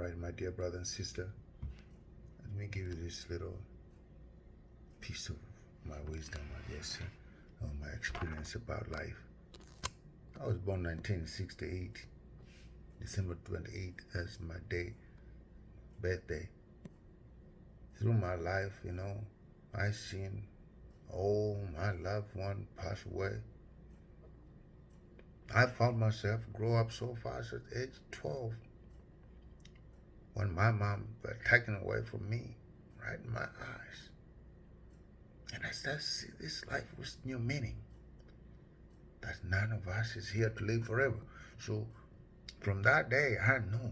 right, my dear brother and sister, let me give you this little piece of my wisdom, I guess, of my experience about life. I was born 1968, December 28th. That's my birthday. Through my life, I seen all my loved one pass away. I found myself grow up so fast at age 12 when my mom was taken away from me right in my eyes. And I started to see this life with new meaning. That none of us is here to live forever. So from that day, I know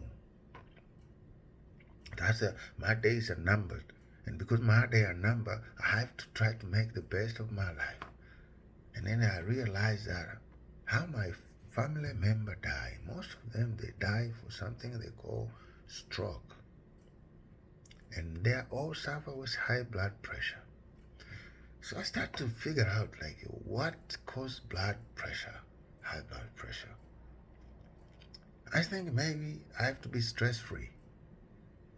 my days are numbered. And because my days are numbered, I have to try to make the best of my life. And then I realized that how my family member die. Most of them, they die for something they call stroke. And they all suffer with high blood pressure. So I start to figure out what causes blood pressure, high blood pressure. I think maybe I have to be stress-free.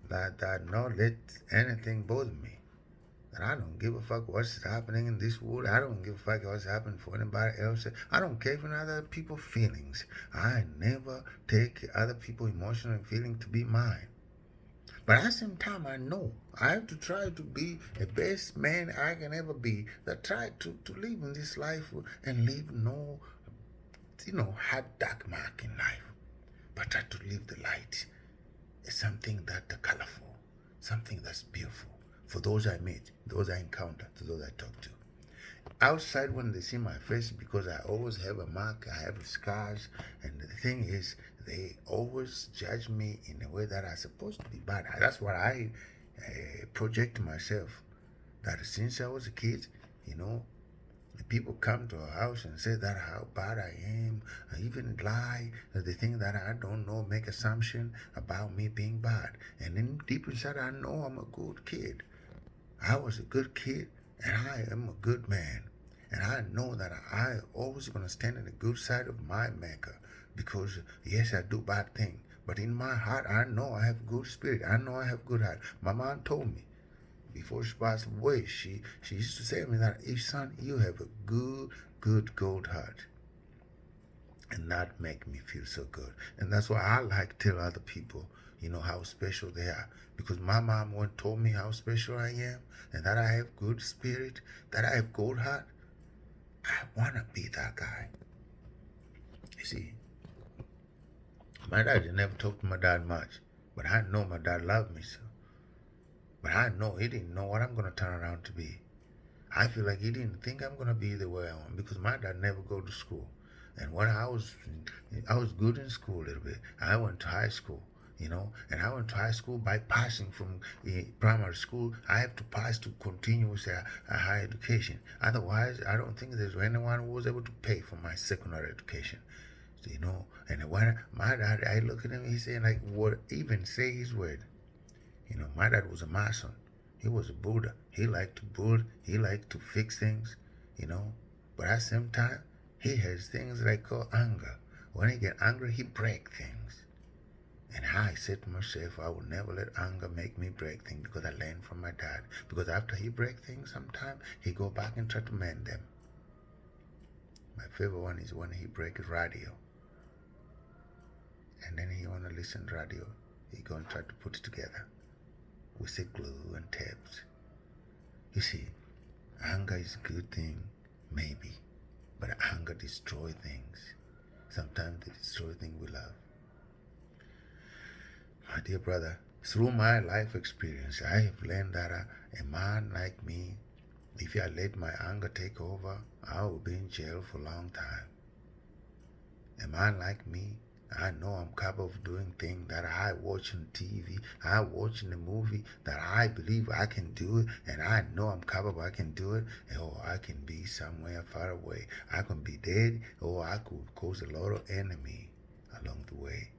That not let anything bother me. That I don't give a fuck what's happening in this world. I don't give a fuck what's happening for anybody else. I don't care for other people's feelings. I never take other people's emotional feeling to be mine. But at the same time, I know I have to try to be the best man I can ever be. That try to live in this life and leave no, hard dark mark in life. But try to live the light. It's something that's colorful, something that's beautiful. For those I meet, those I encounter, to those I talk to. Outside when they see my face, because I always have a mark, I have scars, and the thing is, they always judge me in a way that I'm supposed to be bad. That's what I project myself. That since I was a kid, the people come to our house and say that how bad I am, I even lie. They think that I don't know, make assumption about me being bad. And then deep inside, I know I'm a good kid. I was a good kid, and I am a good man. And I know that I always going to stand on the good side of my maker. Because, yes, I do bad things. But in my heart, I know I have good spirit. I know I have good heart. My mom told me, before she passed away, she used to say to me that, son, you have a good gold heart. And that make me feel so good. And that's why I like to tell other people, how special they are. Because my mom once told me how special I am, and that I have good spirit, that I have gold heart. I want to be that guy. You see, my dad never talked to my dad much, but I know my dad loved me so. But I know he didn't know what I'm going to turn around to be. I feel like he didn't think I'm going to be the way I am, because my dad never go to school. And when I was good in school a little bit. I went to high school, and I went to high school by passing from primary school. I have to pass to continue with a higher education. Otherwise, I don't think there's anyone who was able to pay for my secondary education. And when my dad, I look at him, he said, what, even say his word. My dad was a mason. He was a Buddha. He liked to build. He liked to fix things, But at the same time, he has things like called anger. When he get angry, he break things. And I said to myself, I will never let anger make me break things, because I learned from my dad. Because after he break things sometime, he go back and try to mend them. My favorite one is when he break his radio. And then he want to listen to radio. He go and try to put it together with the glue and tapes. You see, anger is a good thing, maybe. But anger destroys things. Sometimes it destroys things we love. My dear brother, through my life experience, I have learned that a man like me, if I let my anger take over, I will be in jail for a long time. A man like me, I know I'm capable of doing things that I watch on TV, I watch in the movie, that I believe I can do it, and I know I'm capable, I can do it, or I can be somewhere far away. I can be dead, or I could cause a lot of enemy along the way.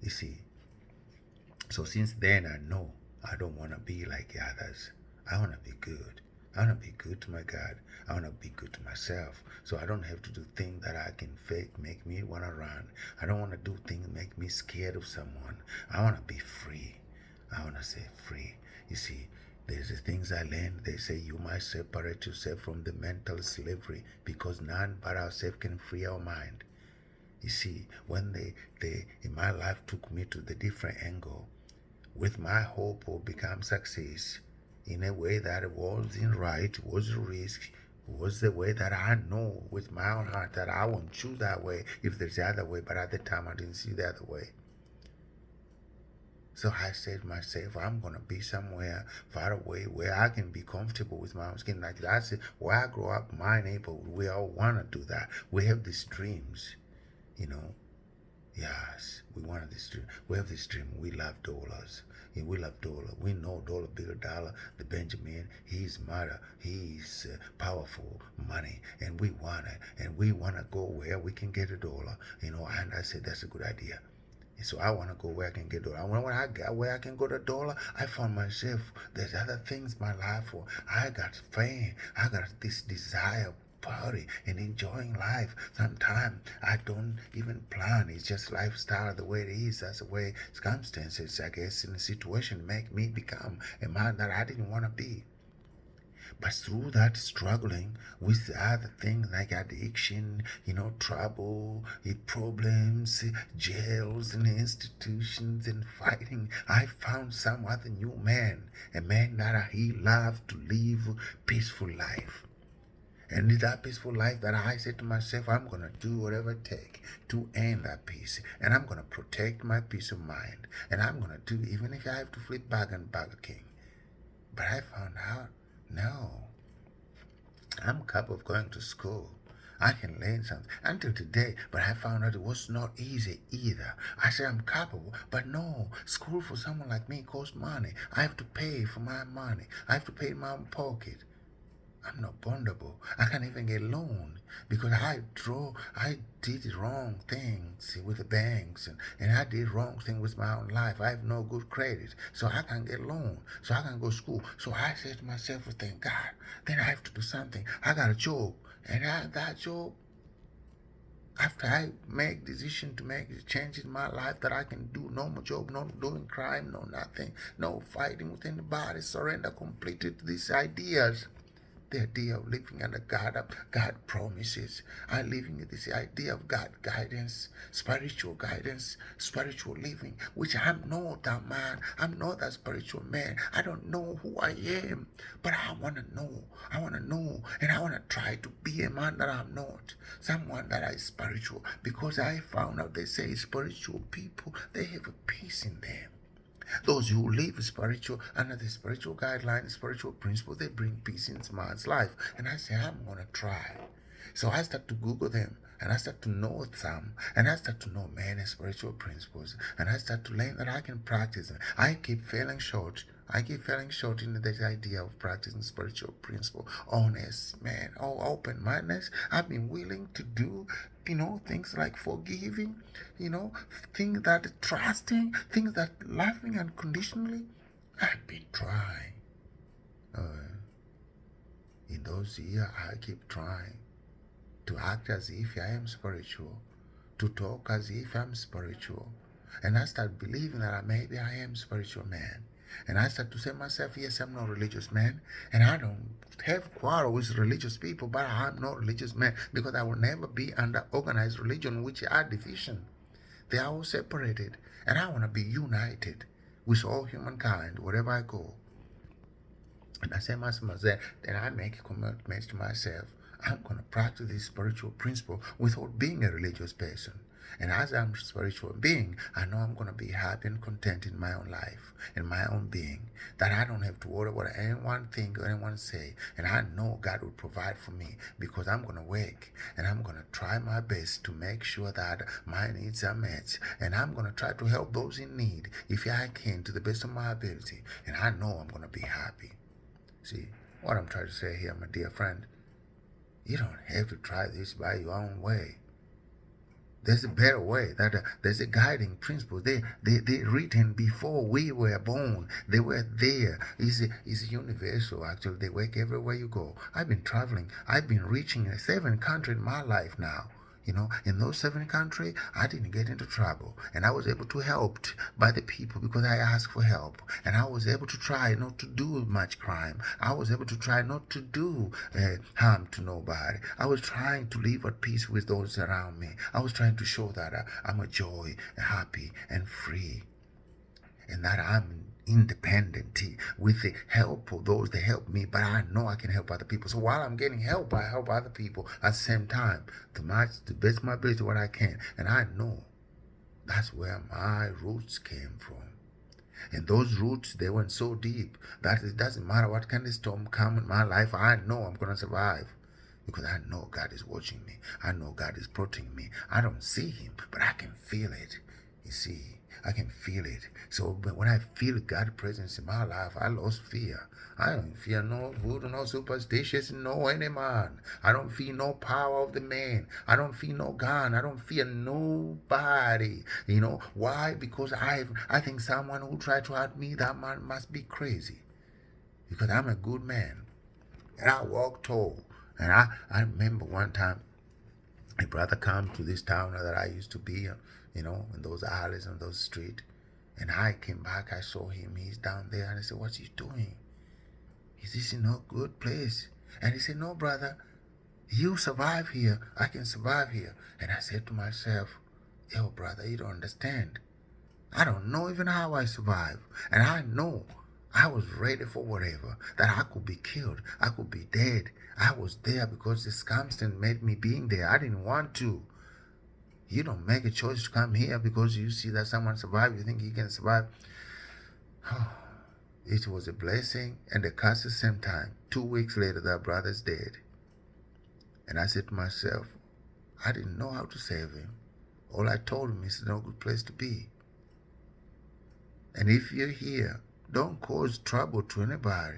You see, so since then I know I don't want to be like the others. I want to be good. I want to be good to my God. I want to be good to myself. So I don't have to do things that I can fake, make me want to run. I don't want to do things make me scared of someone. I want to be free. I want to say free. You see, there's the things I learned. They say you must separate yourself from the mental slavery because none but ourselves can free our mind. You see, when they in my life took me to the different angle, with my hope will become success in a way that it wasn't right, was a risk, was the way that I know with my own heart that I won't choose that way if there's the other way, but at the time I didn't see the other way. So I said to myself, I'm going to be somewhere far away where I can be comfortable with my own skin. Like I said, where I grow up, my neighborhood, we all want to do that. We have these dreams, you know. Yes, we wanted this dream. We have this dream. We love dollars. Yeah, we love dollar. We know dollar, bill, dollar, the Benjamin. He's mother. He's powerful money, and we want it. And we want to go where we can get a dollar. You know, and I said that's a good idea. So I want to go where I can get dollar. When I got where I can go to dollar, I found myself. There's other things in my life for. I got fame. I got this desire, party and enjoying life. Sometimes I don't even plan. It's just lifestyle the way it is. That's the way circumstances, I guess, in the situation make me become a man that I didn't want to be. But through that struggling with other things like addiction, you know, trouble, problems, jails and institutions and fighting, I found some other new man, a man that he loved to live peaceful life. And it's that peaceful life that I said to myself, I'm going to do whatever it takes to end that peace. And I'm going to protect my peace of mind. And I'm going to do, even if I have to flip back and Burger King. But I found out, no, I'm capable of going to school. I can learn something until today, but I found out it was not easy either. I said I'm capable, but no, school for someone like me costs money. I have to pay for my money. I have to pay my own pocket. I'm not bondable. I can't even get loan because I did the wrong things with the banks and I did wrong thing with my own life. I have no good credit, so I can't get loan, so I can't go to school. So I said to myself, thank God, then I have to do something. I got a job, and that job, after I make decision to make a change in my life that I can do normal job, not doing crime, no nothing, no fighting with anybody, surrender completely to these ideas. The idea of living under God promises. I living in this idea of God guidance, spiritual living, which I'm not that man. I'm not that spiritual man. I don't know who I am, but I want to know. I want to know, and I want to try to be a man that I'm not. Someone that is spiritual, because I found out they say spiritual people, they have a peace in them. Those who live spiritual under the spiritual guidelines, spiritual principles, they bring peace into man's life. And I say, I'm going to try. So I start to Google them, and I start to know some, and I start to know many spiritual principles, and I start to learn that I can practice them. I keep falling short. In this idea of practicing spiritual principle. Honest, man, open-mindedness. I've been willing to do, things like forgiving, things that trusting, things that loving unconditionally. I've been trying. In those years, I keep trying to act as if I am spiritual, to talk as if I'm spiritual. And I start believing that maybe I am spiritual man. And I start to say to myself, yes, I'm not a religious man. And I don't have quarrel with religious people, but I'm not a religious man because I will never be under organized religion, which are division. They are all separated. And I want to be united with all humankind wherever I go. And I say to myself, then I make a commitment to myself. I'm going to practice this spiritual principle without being a religious person. And as I'm a spiritual being, I know I'm going to be happy and content in my own life, in my own being, that I don't have to worry what anyone think or anyone say. And I know God will provide for me because I'm going to work and I'm going to try my best to make sure that my needs are met. And I'm going to try to help those in need if I can to the best of my ability. And I know I'm going to be happy. See, what I'm trying to say here, my dear friend, you don't have to try this by your own way. There's a better way. There's a guiding principle. They written before we were born. They were there. It's universal. Actually, they work everywhere you go. I've been traveling. I've been reaching 7 countries in my life now. In those 7 countries, I didn't get into trouble. And I was able to help by the people because I asked for help. And I was able to try not to do much crime. I was able to try not to do harm to nobody. I was trying to live at peace with those around me. I was trying to show that I'm a joy, happy, and free, and that I'm independent with the help of those that help me, but I know I can help other people. So while I'm getting help, I help other people at the same time to the best of my ability what I can. And I know that's where my roots came from. And those roots, they went so deep that it doesn't matter what kind of storm come in my life, I know I'm going to survive. Because I know God is watching me. I know God is protecting me. I don't see him, but I can feel it. You see, I can feel it. So when I feel God's presence in my life, I lost fear. I don't fear no voodoo, no superstitious, no any man. I don't fear no power of the man. I don't fear no gun. I don't fear nobody. Why? Because I think someone who tried to hurt me, that man must be crazy. Because I'm a good man. And I walk tall. And I remember one time a brother come to this town that I used to be, in those alleys and those streets. And I came back, I saw him, he's down there, and I said, what's he doing? Is this no good place? And he said, no, brother, you survive here, I can survive here. And I said to myself, yo, brother, you don't understand. I don't know even how I survived. And I know I was ready for whatever, that I could be killed, I could be dead. I was there because the circumstance made me being there. I didn't want to. You don't make a choice to come here because you see that someone survived, you think he can survive. It was a blessing and a curse at the same time. 2 weeks later, that brother's dead. And I said to myself, I didn't know how to save him. All I told him is no good place to be. And if you're here, don't cause trouble to anybody,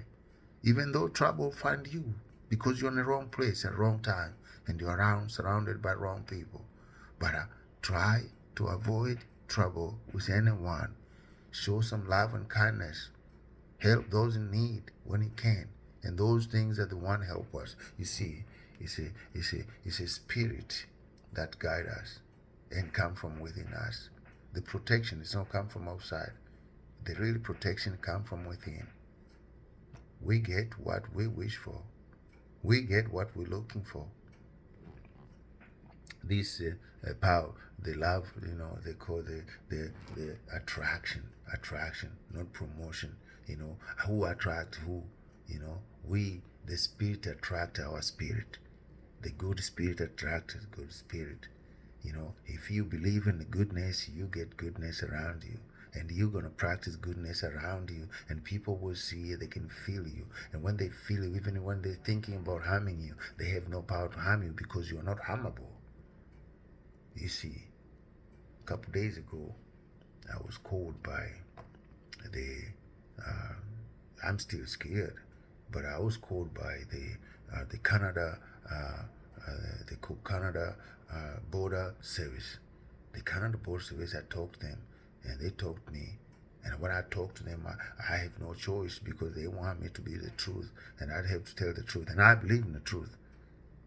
even though trouble will find you because you're in the wrong place at the wrong time and you're surrounded by wrong people. But try to avoid trouble with anyone. Show some love and kindness. Help those in need when you can. And those things are the one help us. You see, it's a spirit that guide us and come from within us. The protection is not come from outside. The real protection come from within. We get what we wish for. We get what we're looking for. This power, the love, they call the attraction, not promotion. Who attract who? The spirit attract our spirit. The good spirit attracts good spirit. If you believe in the goodness, you get goodness around you. And you're going to practice goodness around you, and people will see you, they can feel you. And when they feel you, even when they're thinking about harming you, they have no power to harm you because you're not harmable. You see, a couple days ago, I was called by I'm still scared, but I was called by the Canada, Canada Border Service. The Canada Border Service, I talked to them, and they talked to me. And when I talk to them, I have no choice because they want me to be the truth, and I'd have to tell the truth. And I believe in the truth.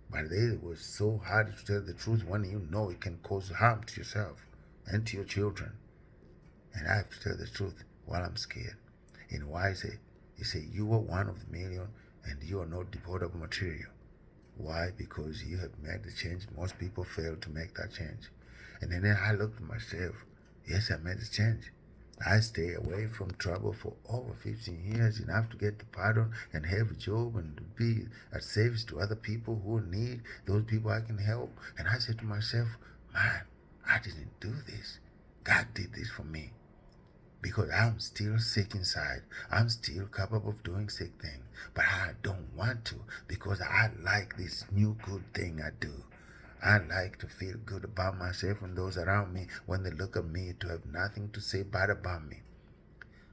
But it was so hard to tell the truth when you know it can cause harm to yourself and to your children. And I have to tell the truth while I'm scared. And why is it? He said, you are one of the million and you are not deportable material. Why? Because you have made the change. Most people fail to make that change. And then I looked at myself. Yes, I made the change. I stay away from trouble for over 15 years, enough to get the pardon and have a job and to be at service to other people who need, those people I can help. And I said to myself, man, I didn't do this. God did this for me. Because I'm still sick inside. I'm still capable of doing sick things. But I don't want to because I like this new good thing I do. I like to feel good about myself and those around me when they look at me to have nothing to say bad about me.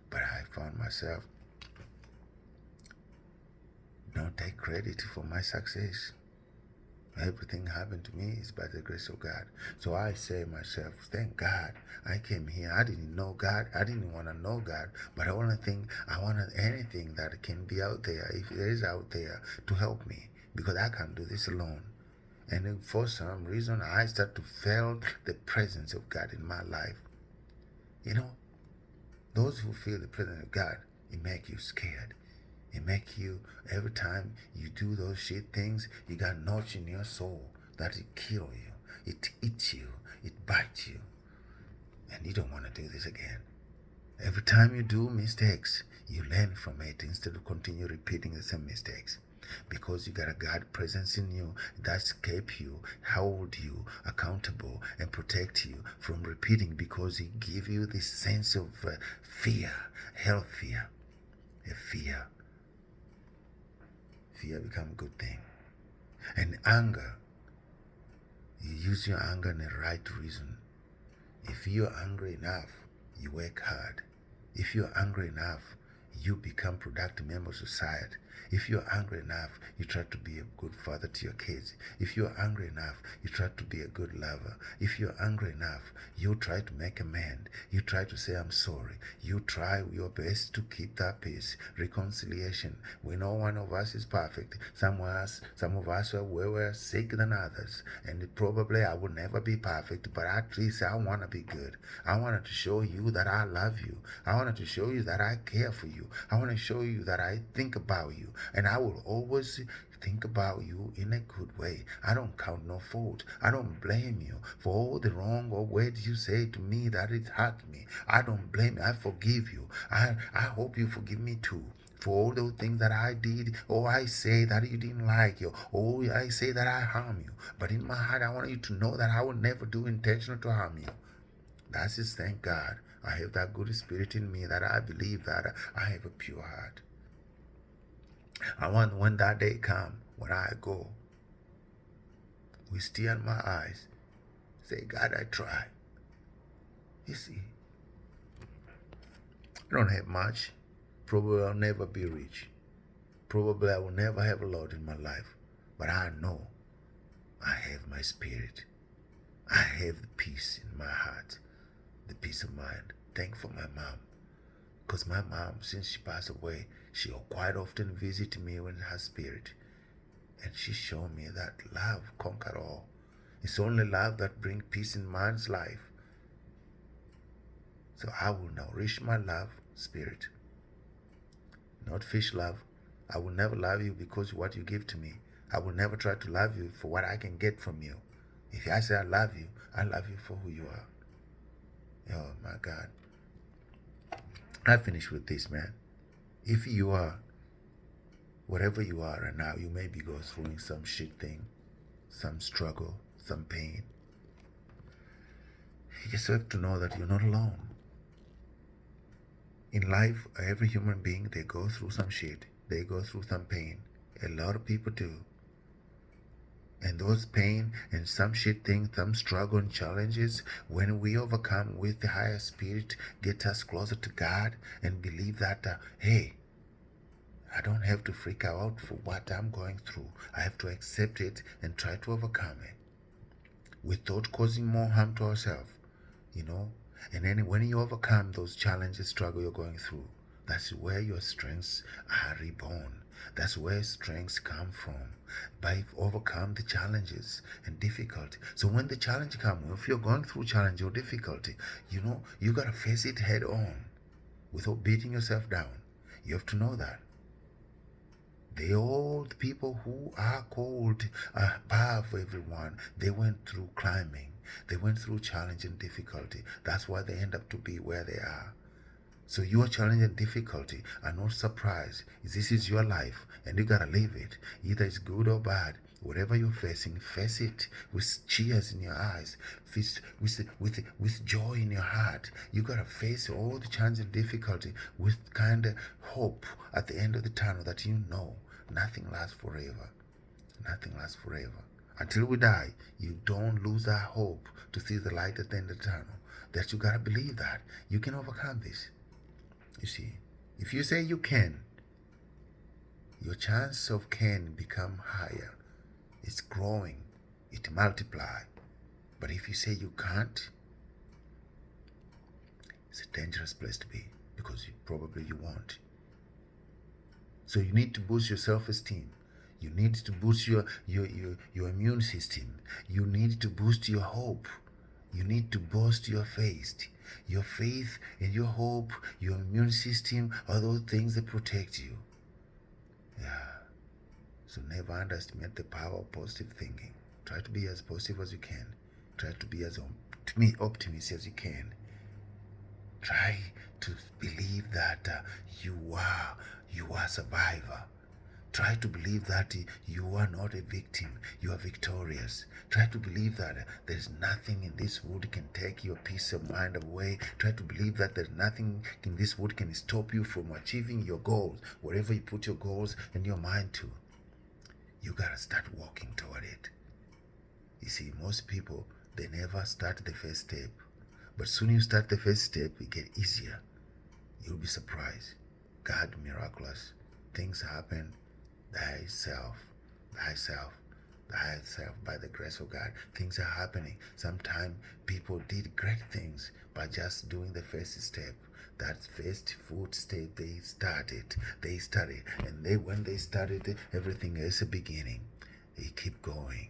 But I found myself don't take credit for my success. Everything happened to me is by the grace of God. So I say myself, thank God I came here. I didn't know God. I didn't want to know God. But I wanted anything that can be out there, if it is out there, to help me. Because I can't do this alone. And for some reason, I start to feel the presence of God in my life. You know, those who feel the presence of God, it make you scared. It make you, every time you do those shit things, you got notch in your soul that it kill you, it eats you, it bites you, and you don't want to do this again. Every time you do mistakes, you learn from it instead of continue repeating the same mistakes. Because you got a God presence in you that keep you, hold you accountable, and protect you from repeating, because He give you this sense of fear, health fear, a fear. Fear become a good thing. And anger, you use your anger in the right reason. If you're angry enough, you work hard. If you're angry enough, you become productive member of society. If you're angry enough, you try to be a good father to your kids. If you're angry enough, you try to be a good lover. If you're angry enough, you try to make amends. You try to say, I'm sorry. You try your best to keep that peace, reconciliation. We know one of us is perfect. Some of us were sick than others. And probably I will never be perfect, but at least I want to be good. I wanted to show you that I love you. I wanted to show you that I care for you. I want to show you that I think about you. And I will always think about you in a good way. I don't count no fault. I don't blame you for all the wrong or words you say to me that it hurt me. I don't blame you. I forgive you. I hope you forgive me too. For all those things that I did, or I say that you didn't like you, or I say that I harm you. But in my heart, I want you to know that I will never do intentional to harm you. That's just thank God. I have that good spirit in me that I believe that I have a pure heart. I want when that day come, when I go, with tears in my eyes, say, God, I try. You see, I don't have much. Probably I'll never be rich. Probably I will never have a lot in my life. But I know I have my spirit. I have the peace in my heart, the peace of mind. Thank for my mom. Because my mom, since she passed away, she quite often visit me with her spirit. And she showed me that love conquer all. It's only love that brings peace in man's life. So I will nourish my love spirit. Not fish love. I will never love you because of what you give to me. I will never try to love you for what I can get from you. If I say I love you for who you are. Oh my God. I finish with this, man. If you are, whatever you are right now, you may be going through some shit thing, some struggle, some pain. You just have to know that you're not alone. In life, every human being, they go through some shit. They go through some pain. A lot of people do. And those pain and some shit things, some struggle and challenges, when we overcome with the higher spirit, get us closer to God and believe that, hey, I don't have to freak out for what I'm going through. I have to accept it and try to overcome it without causing more harm to ourselves, you know. And then when you overcome those challenges, struggle you're going through, that's where your strengths are reborn. That's where strengths come from, by overcome the challenges and difficulty. So when the challenge comes, if you're going through challenge or difficulty, you know, you got to face it head on without beating yourself down. You have to know that. The old people who are called above everyone, they went through climbing. They went through challenge and difficulty. That's why they end up to be where they are. So your challenge and difficulty are not surprise. This is your life and you gotta live it. Either it's good or bad. Whatever you're facing, face it with tears in your eyes, with joy in your heart. You gotta face all the challenge and difficulty with kind of hope at the end of the tunnel that you know nothing lasts forever. Nothing lasts forever. Until we die, you don't lose that hope to see the light at the end of the tunnel. That you gotta believe that you can overcome this. You see, if you say you can, your chance of can become higher. It's growing. It multiplies. But if you say you can't, it's a dangerous place to be, because you won't. So you need to boost your self-esteem. You need to boost your immune system. You need to boost your hope. You need to boost your faith. Your faith and your hope, your immune system are those things that protect you. Yeah. So never underestimate the power of positive thinking. Try to be as positive as you can. Try to be as optimistic as you can. Try to believe that you are a survivor. Try to believe that you are not a victim, you are victorious. Try to believe that there's nothing in this world can take your peace of mind away. Try to believe that there's nothing in this world can stop you from achieving your goals. Wherever you put your goals and your mind to, you gotta start walking toward it. You see, most people, they never start the first step. But soon you start the first step, it get easier. You'll be surprised. God miraculous. Things happen thyself, thyself, thyself by the grace of God. Things are happening. Sometimes people did great things by just doing the first step. That first foot step they started. And when they started, everything is a beginning. They keep going.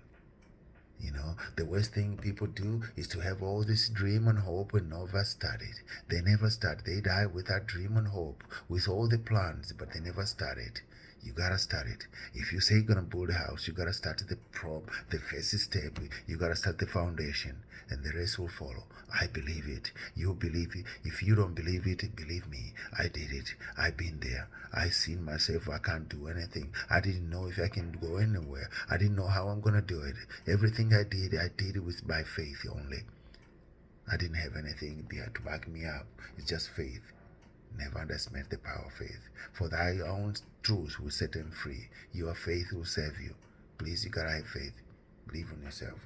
You know, the worst thing people do is to have all this dream and hope and never start it. They never start. They die with that dream and hope, with all the plans, but they never start it. You gotta start it. If you say you're gonna build a house, you gotta start the first step. You gotta start the foundation, and the rest will follow. I believe it. You believe it. If you don't believe it, believe me. I did it. I've been there. I seen myself. I can't do anything. I didn't know if I can go anywhere. I didn't know how I'm gonna do it. Everything I did it with my faith only. I didn't have anything to back me up. It's just faith. Never underestimate the power of faith. For thy own truth will set them free. Your faith will save you. Please, you gotta have faith. Believe in yourself.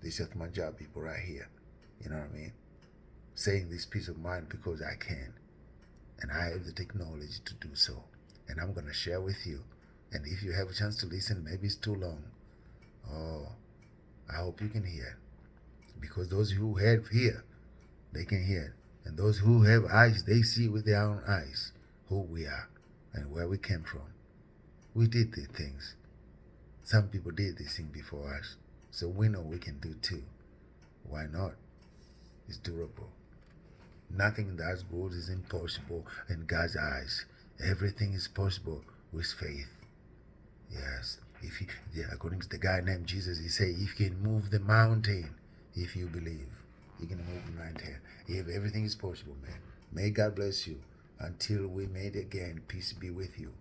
This is my job, people, right here. You know what I mean? Saying this peace of mind because I can. And I have the technology to do so. And I'm gonna share with you. And if you have a chance to listen, maybe it's too long. Oh, I hope you can hear. Because those who have ear, they can hear. And those who have eyes, they see with their own eyes who we are and where we came from. We did these things. Some people did this thing before us. So we know we can do too. Why not? It's durable. Nothing that's good is impossible in God's eyes. Everything is possible with faith. Yes. According to the guy named Jesus, he said, if you can move the mountain, if you believe, you can move the mountain. If everything is possible, man. May God bless you. Until we meet again, peace be with you.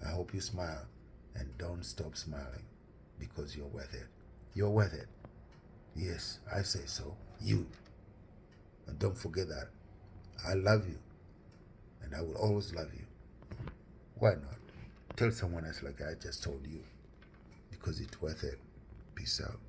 I hope you smile and don't stop smiling because you're worth it. You're worth it. Yes, I say so. You. And don't forget that. I love you. And I will always love you. Why not? Tell someone else like I just told you. Because it's worth it. Peace out.